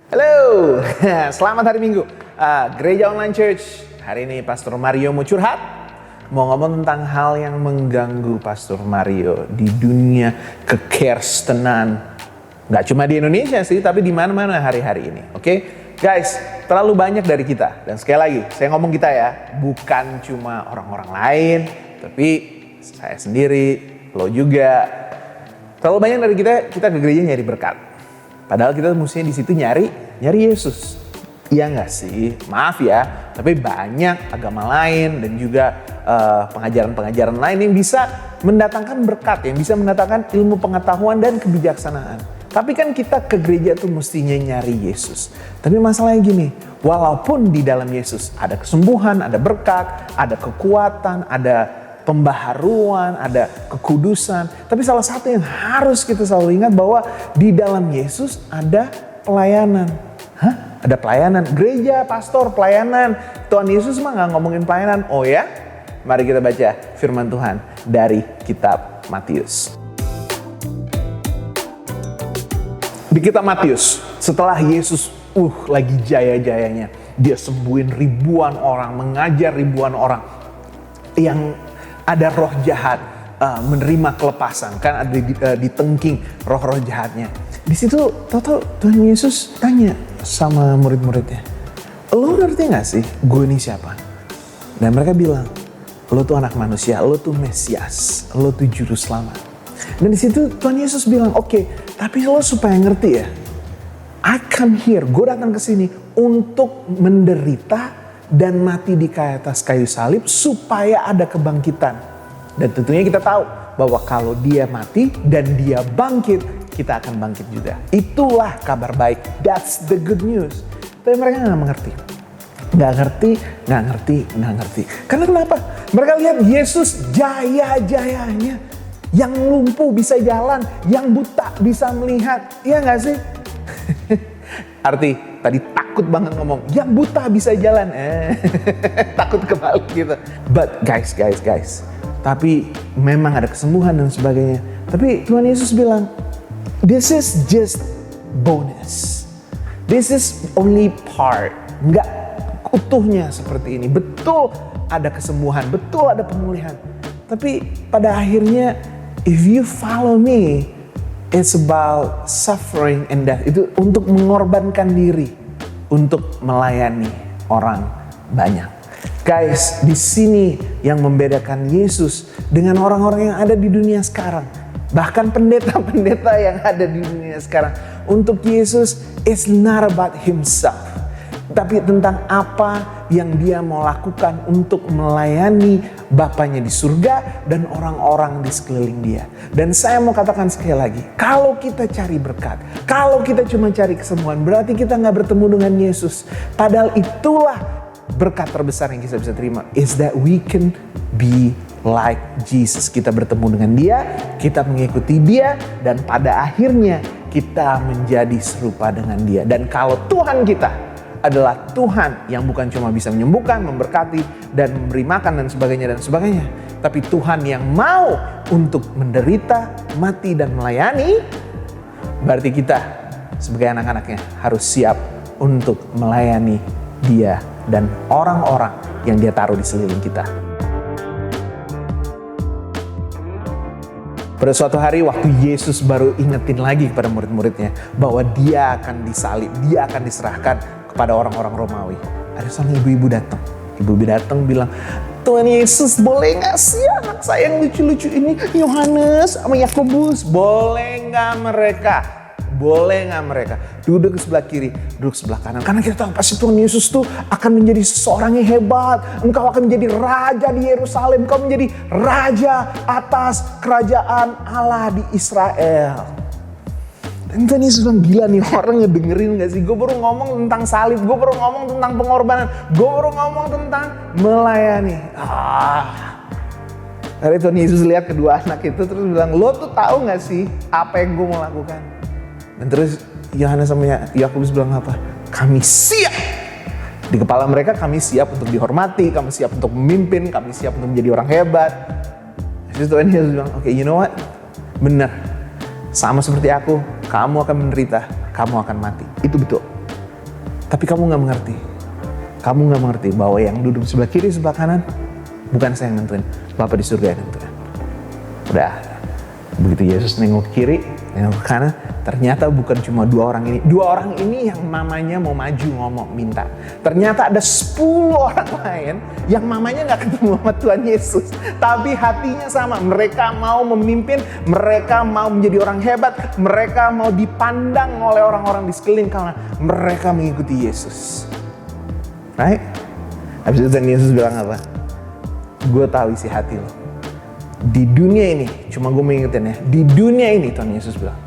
Halo, selamat hari Minggu. Gereja Online Church. Hari ini Pastor Mario mau curhat. Mau ngomong tentang hal yang mengganggu Pastor Mario di dunia kekerstenan. Gak cuma di Indonesia sih, tapi di mana-mana hari-hari ini. Oke, guys, terlalu banyak dari kita. Dan sekali lagi, saya ngomong kita ya, bukan cuma orang-orang lain, tapi saya sendiri, lo juga. Terlalu banyak dari kita ke gereja nyari berkat. Padahal kita mestinya di situ nyari Yesus. Iya nggak sih? Maaf ya, tapi banyak agama lain dan juga pengajaran-pengajaran lain yang bisa mendatangkan berkat, yang bisa mendatangkan ilmu pengetahuan dan kebijaksanaan. Tapi kan kita ke gereja tuh mestinya nyari Yesus. Tapi masalahnya gini, walaupun di dalam Yesus ada kesembuhan, ada berkat, ada kekuatan, ada pembaharuan, ada kekudusan. Tapi salah satu yang harus kita selalu ingat bahwa di dalam Yesus ada pelayanan. Hah? Ada pelayanan? Gereja, pastor, pelayanan. Tuhan Yesus mah gak ngomongin pelayanan. Oh ya? Mari kita baca firman Tuhan dari kitab Matius. Di kitab Matius, setelah Yesus lagi jaya-jayanya, dia sembuhin ribuan orang, mengajar ribuan orang yang ada roh jahat, menerima kelepasan, kan ada ditengking roh-roh jahatnya. Di situ tahu Tuhan Yesus tanya sama murid-muridnya, lo ngerti gak sih gue ini siapa? Dan mereka bilang, lo tuh anak manusia, lo tuh Mesias, lo tuh juru selamat. Dan di situ Tuhan Yesus bilang, oke, tapi lo supaya ngerti ya, I come here, gue datang ke sini untuk menderita dan mati di atas kayu salib supaya ada kebangkitan. Dan tentunya kita tahu bahwa kalau dia mati dan dia bangkit, kita akan bangkit juga. Itulah kabar baik. That's the good news. Tapi mereka gak mengerti. Gak ngerti. Karena kenapa? Mereka lihat Yesus jaya-jayanya. Yang lumpuh bisa jalan, yang buta bisa melihat. Iya gak sih? Arti tadi takut banget ngomong, yang buta bisa jalan. Takut kebalik gitu. But guys. Tapi memang ada kesembuhan dan sebagainya. Tapi Tuhan Yesus bilang, this is just bonus. This is only part. Nggak utuhnya seperti ini. Betul ada kesembuhan, betul ada pemulihan. Tapi pada akhirnya, if you follow me, it's about suffering and death. Itu untuk mengorbankan diri, untuk melayani orang banyak. Guys, di sini yang membedakan Yesus dengan orang-orang yang ada di dunia sekarang. Bahkan pendeta-pendeta yang ada di dunia sekarang. Untuk Yesus, it's not about himself. Tapi tentang apa yang dia mau lakukan untuk melayani Bapanya di surga dan orang-orang di sekeliling dia. Dan saya mau katakan sekali lagi, kalau kita cari berkat, kalau kita cuma cari kesembuhan, berarti kita gak bertemu dengan Yesus. Padahal itulah berkat terbesar yang kita bisa terima, is that we can be like Jesus. Kita bertemu dengan dia, kita mengikuti dia, dan pada akhirnya kita menjadi serupa dengan dia. Dan kalau Tuhan kita adalah Tuhan yang bukan cuma bisa menyembuhkan, memberkati, dan memberi makan dan sebagainya, tapi Tuhan yang mau untuk menderita, mati, dan melayani, berarti kita sebagai anak-anaknya harus siap untuk melayani dia dan orang-orang yang dia taruh di sekeliling kita. Pada suatu hari waktu Yesus baru ingetin lagi kepada murid-muridnya bahwa dia akan disalib, dia akan diserahkan kepada orang-orang Romawi. Ada seorang ibu-ibu datang. Ibu-ibu datang bilang, Tuhan Yesus, boleh gak sih anak saya yang lucu-lucu ini, Yohanes sama Yakobus, boleh gak mereka? Boleh gak mereka duduk ke sebelah kiri, duduk sebelah kanan? Karena kita tahu pasti Tuhan Yesus tuh akan menjadi seorang yang hebat. Engkau akan menjadi raja di Yerusalem. Engkau menjadi raja atas kerajaan Allah di Israel. Dan Tuhan Yesus bilang, gila nih orang ngedengerin gak sih? Gue baru ngomong tentang salib, gue baru ngomong tentang pengorbanan, gue baru ngomong tentang melayani. Lalu Tuhan Yesus lihat kedua anak itu terus bilang, lo tuh tahu gak sih apa yang gue mau lakukan? Dan terus Yohanes sama Yakobus bilang apa? Kami siap. Di kepala mereka kami siap untuk dihormati, kami siap untuk memimpin, kami siap untuk menjadi orang hebat. Terus Tuhan Yesus bilang, oke, you know what? Benar. Sama seperti aku, kamu akan menderita, kamu akan mati. Itu betul. Tapi kamu gak mengerti. Kamu gak mengerti bahwa yang duduk sebelah kiri, sebelah kanan, bukan saya yang nentuin, Bapa di surga yang nentuin. Udah, begitu Yesus nengok kiri, nengok kanan, ternyata bukan cuma dua orang ini. Dua orang ini yang mamanya mau maju ngomong minta. Ternyata ada 10 orang lain yang mamanya gak ketemu sama Tuhan Yesus. Tapi hatinya sama, mereka mau memimpin, mereka mau menjadi orang hebat, mereka mau dipandang oleh orang-orang di sekeliling karena mereka mengikuti Yesus. Right? Habis itu Tuhan Yesus bilang apa? Gue tahu isi hati lo. Di dunia ini, cuma gue mengingetin ya, di dunia ini Tuhan Yesus bilang,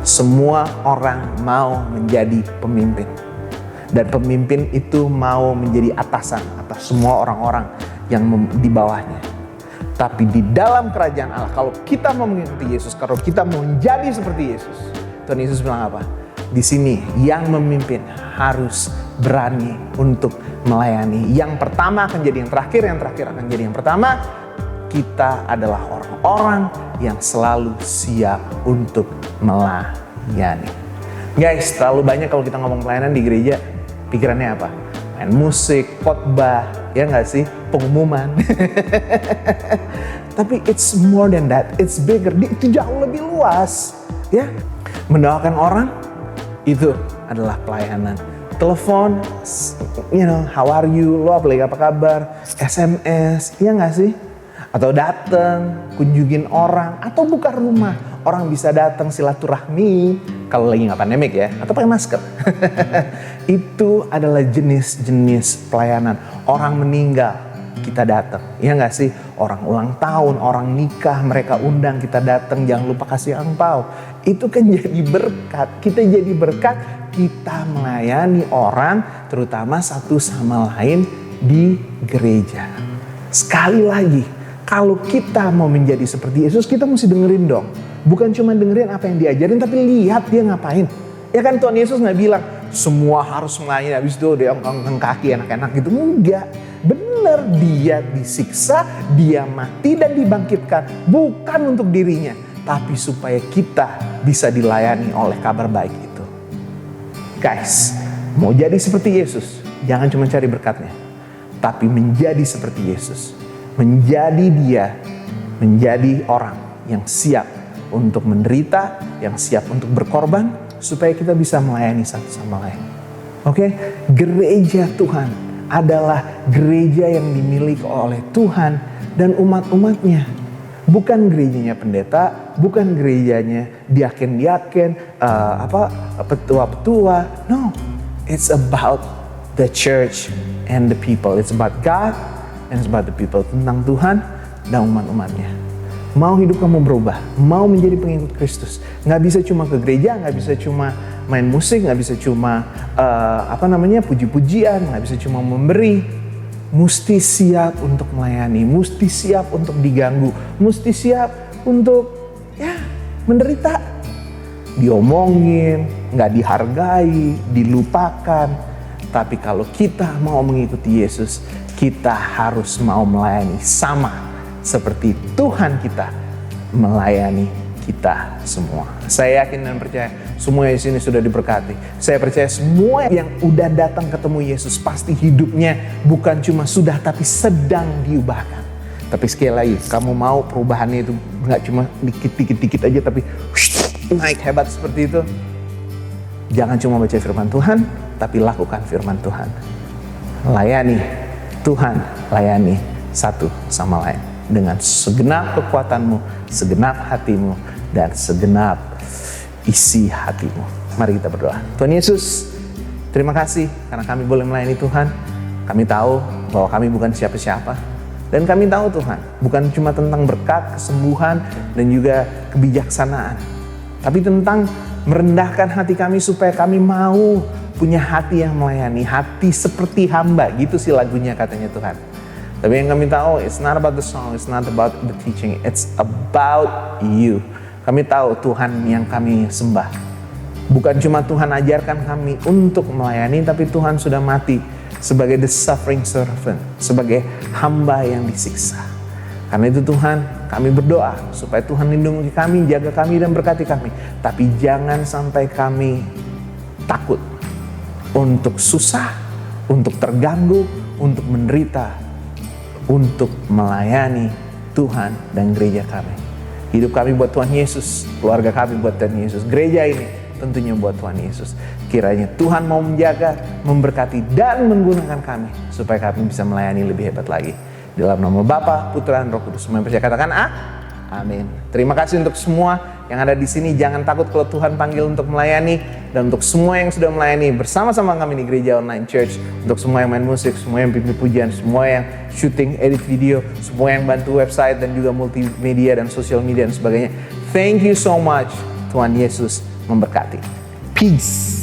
semua orang mau menjadi pemimpin. Dan pemimpin itu mau menjadi atasan atas semua orang-orang yang di bawahnya. Tapi di dalam kerajaan Allah, kalau kita mau mengikuti Yesus, kalau kita mau menjadi seperti Yesus, Tuhan Yesus bilang apa? Di sini yang memimpin harus berani untuk melayani. Yang pertama akan jadi yang terakhir akan jadi yang pertama. Kita adalah orang-orang yang selalu siap untuk melayani. Guys, terlalu banyak kalau kita ngomong pelayanan di gereja, pikirannya apa? Main musik, khotbah, ya nggak sih? Pengumuman. Tapi it's more than that, it's bigger. Itu jauh lebih luas, ya. Mendoakan orang itu adalah pelayanan. Telepon, how are you? Lo apa kabar? SMS, ya nggak sih? Atau datang, kunjungin orang, atau buka rumah. Orang bisa datang silaturahmi, kalau lagi nggak pandemik ya, atau pakai masker. Itu adalah jenis-jenis pelayanan. Orang meninggal, kita datang. Ya nggak sih? Orang ulang tahun, orang nikah, mereka undang, kita datang. Jangan lupa kasih angpau. Itu kan jadi berkat. Kita jadi berkat, kita melayani orang, terutama satu sama lain di gereja. Sekali lagi, kalau kita mau menjadi seperti Yesus, kita mesti dengerin dong. Bukan cuma dengerin apa yang diajarin, tapi lihat dia ngapain. Ya kan Tuhan Yesus gak bilang, semua harus melayani, habis itu dia angkat kaki enak-enak gitu. Enggak, bener dia disiksa, dia mati dan dibangkitkan. Bukan untuk dirinya, tapi supaya kita bisa dilayani oleh kabar baik itu. Guys, mau jadi seperti Yesus, jangan cuma cari berkatnya, tapi menjadi seperti Yesus. Menjadi orang yang siap untuk menderita, yang siap untuk berkorban, supaya kita bisa melayani satu sama lain. Oke? Gereja Tuhan adalah gereja yang dimiliki oleh Tuhan dan umat-umatnya. Bukan gerejanya pendeta, bukan gerejanya diaken-diaken, petua-petua. No, it's about the church and the people. It's about God and it's about the people. Tentang Tuhan dan umat-umatnya. Mau hidup kamu berubah, mau menjadi pengikut Kristus, nggak bisa cuma ke gereja, nggak bisa cuma main musik, nggak bisa cuma puji-pujian, nggak bisa cuma memberi. Mesti siap untuk melayani, mesti siap untuk diganggu, mesti siap untuk menderita, diomongin, nggak dihargai, dilupakan. Tapi kalau kita mau mengikuti Yesus, kita harus mau melayani sama seperti Tuhan kita melayani kita semua. Saya yakin dan percaya semua di sini sudah diberkati. Saya percaya semua yang udah datang ketemu Yesus pasti hidupnya bukan cuma sudah tapi sedang diubahkan. Tapi sekali lagi, kamu mau perubahannya itu nggak cuma dikit-dikit aja tapi naik hebat seperti itu. Jangan cuma baca firman Tuhan, tapi lakukan firman Tuhan. Layani Tuhan, layani satu sama lain dengan segenap kekuatanmu, segenap hatimu, dan segenap isi hatimu. Mari kita berdoa. Tuhan Yesus, terima kasih karena kami boleh melayani Tuhan. Kami tahu bahwa kami bukan siapa-siapa. Dan kami tahu Tuhan, bukan cuma tentang berkat, kesembuhan, dan juga kebijaksanaan. Tapi tentang merendahkan hati kami supaya kami mau punya hati yang melayani. Hati seperti hamba, gitu sih lagunya katanya Tuhan. Tapi yang kami tahu, it's not about the song, it's not about the teaching, it's about you. Kami tahu Tuhan yang kami sembah. Bukan cuma Tuhan ajarkan kami untuk melayani, tapi Tuhan sudah mati sebagai the suffering servant, sebagai hamba yang disiksa. Karena itu Tuhan, kami berdoa supaya Tuhan lindungi kami, jaga kami dan berkati kami. Tapi jangan sampai kami takut untuk susah, untuk terganggu, untuk menderita, untuk melayani Tuhan dan gereja kami. Hidup kami buat Tuhan Yesus, keluarga kami buat Tuhan Yesus, gereja ini tentunya buat Tuhan Yesus. Kiranya Tuhan mau menjaga, memberkati, dan menggunakan kami supaya kami bisa melayani lebih hebat lagi. Dalam nama Bapa, Putra, dan Roh Kudus. Semua yang percaya katakan amin. Terima kasih untuk semua yang ada di sini. Jangan takut kalau Tuhan panggil untuk melayani. Dan untuk semua yang sudah melayani bersama-sama kami di Gereja Online Church. Untuk semua yang main musik, semua yang pimpin pujian, semua yang syuting, edit video, semua yang bantu website dan juga multimedia dan sosial media dan sebagainya. Thank you so much. Tuhan Yesus memberkati. Peace.